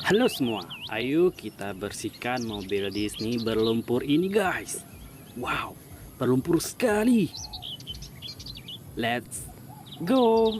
Halo semua, ayo kita bersihkan mobil Disney berlumpur ini guys. Wow, berlumpur sekali. Let's go.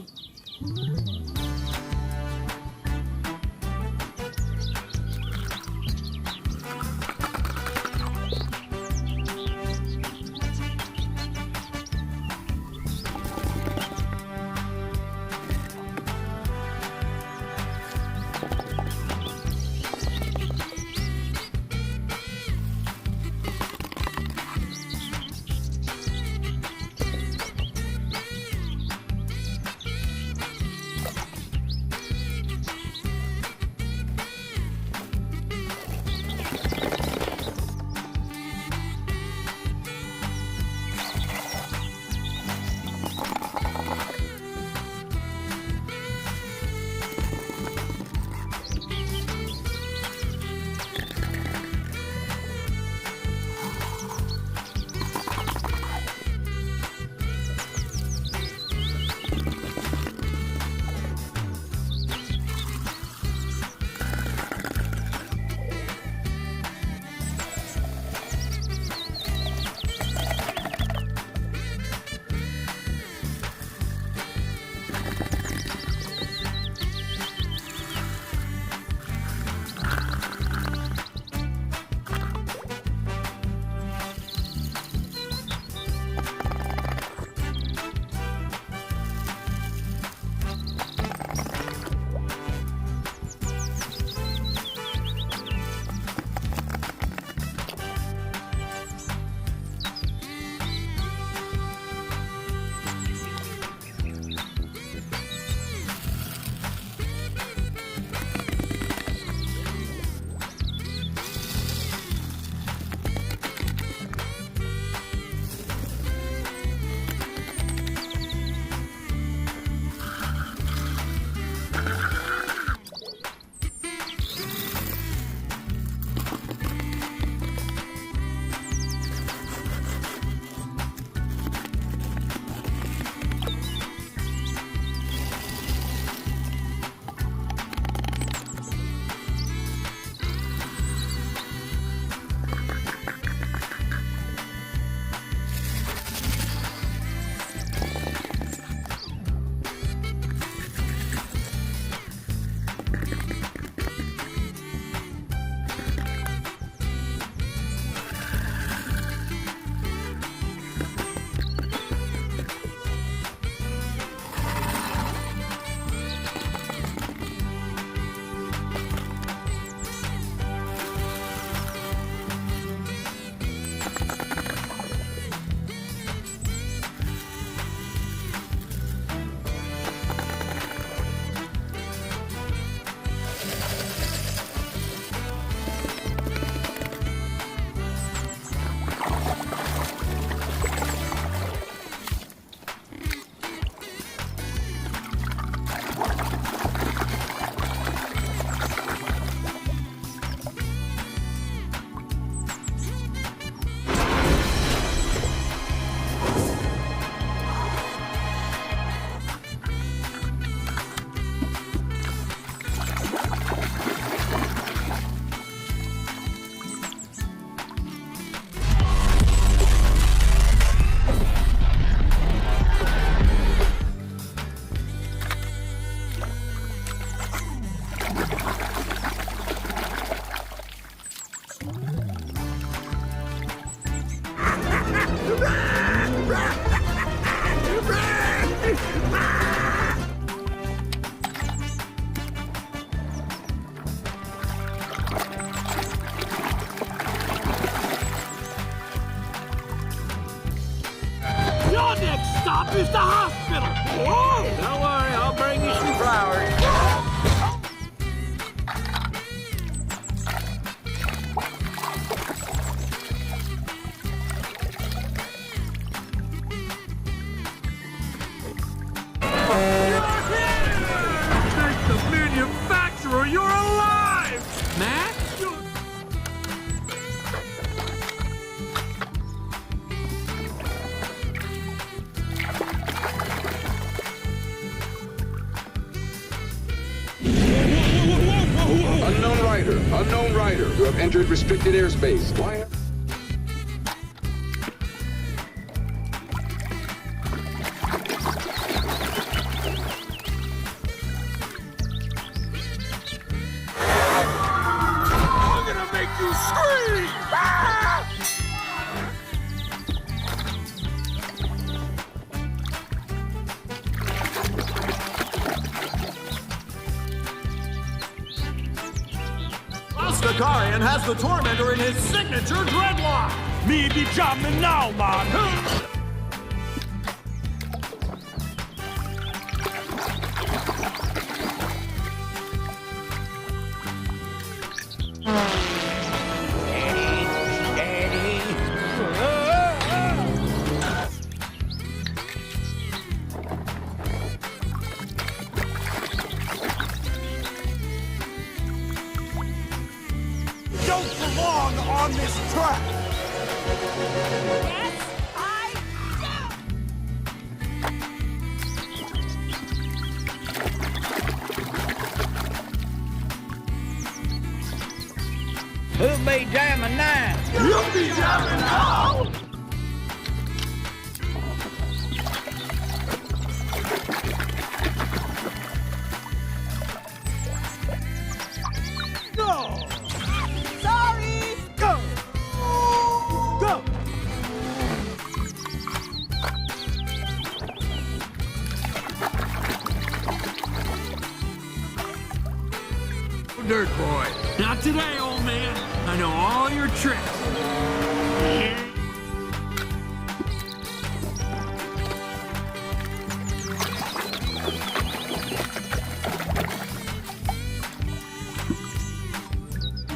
Your next stop is the hospital. Oh, don't worry, I'll bring you some flowers. Thank the manufacturer you're alive! Max? Unknown Unknown rider, you have entered restricted airspace. Why? I'm gonna make you scream! Ah! Ostakarian has the Tormentor in his signature dreadlock! Me be jumping now, man! Don't belong on this track! Yes, I Who'll be jamming now? You'll be jamming now! Go! Sorry! Go! Go! Dirt boy. Not today, old man. I know all your tricks.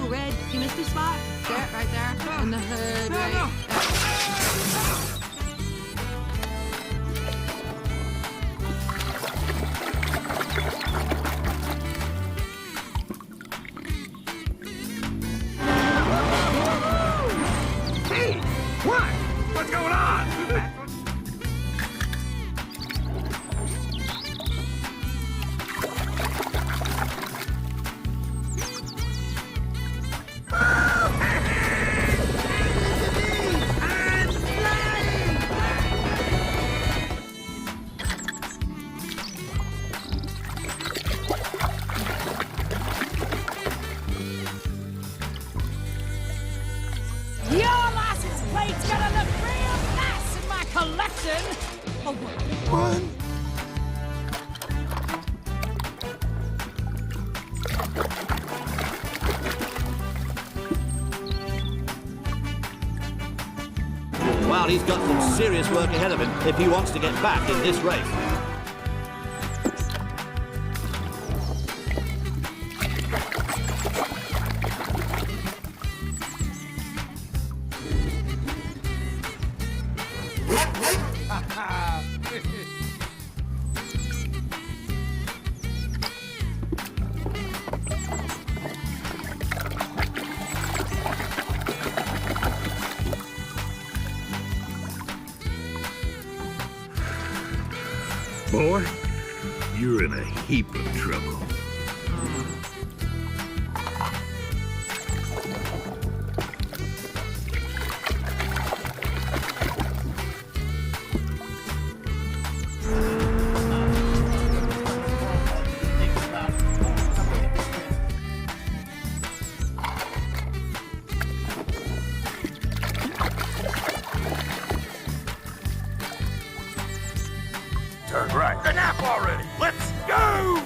Red, you missed a spot? There, right there. In the hood, No, right? no. Hey! What? What's going on? Your license plate's gonna look real nice in my collection! Oh, what? Well, he's got some serious work ahead of him if he wants to get back in this race. Boy, you're in a heap of trouble. Turn right. The nap already. Let's go!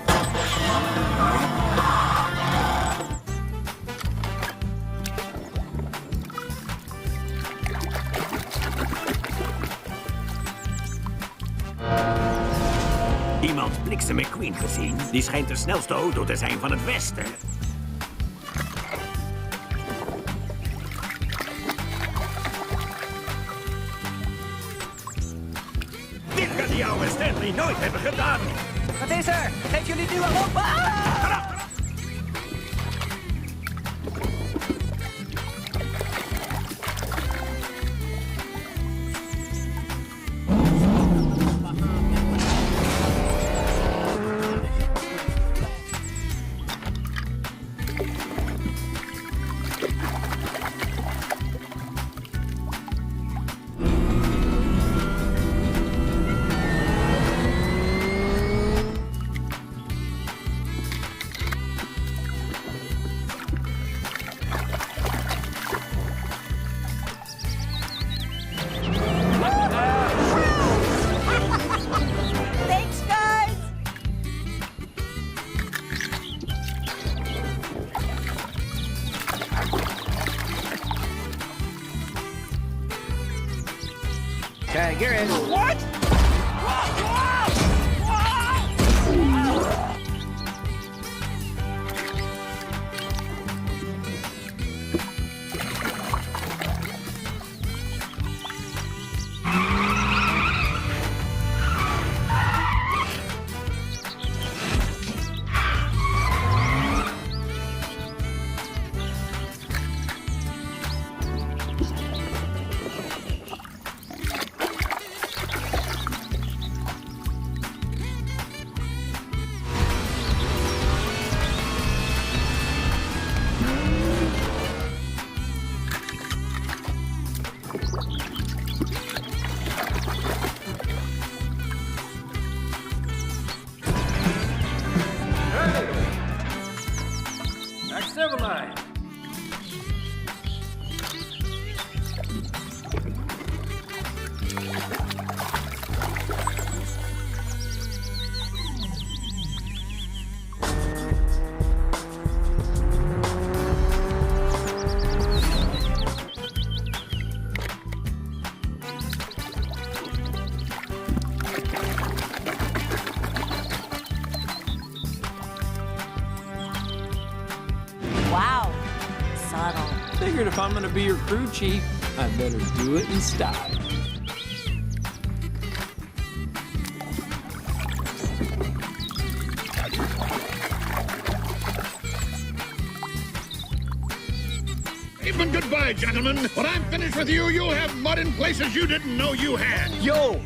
Iemand Bliksem McQueen gezien? Die schijnt de snelste auto te zijn van het Westen. Dit kan die oude Stanley nooit hebben gedaan. Wat is er? Geef jullie nu al op! Ah! Tag, you're in. What? Act civilized. Wow. Subtle. Figured if I'm gonna be your crew chief, I better do it in style. Even goodbye, gentlemen. When I'm finished with you, you'll have mud in places you didn't know you had. Yo!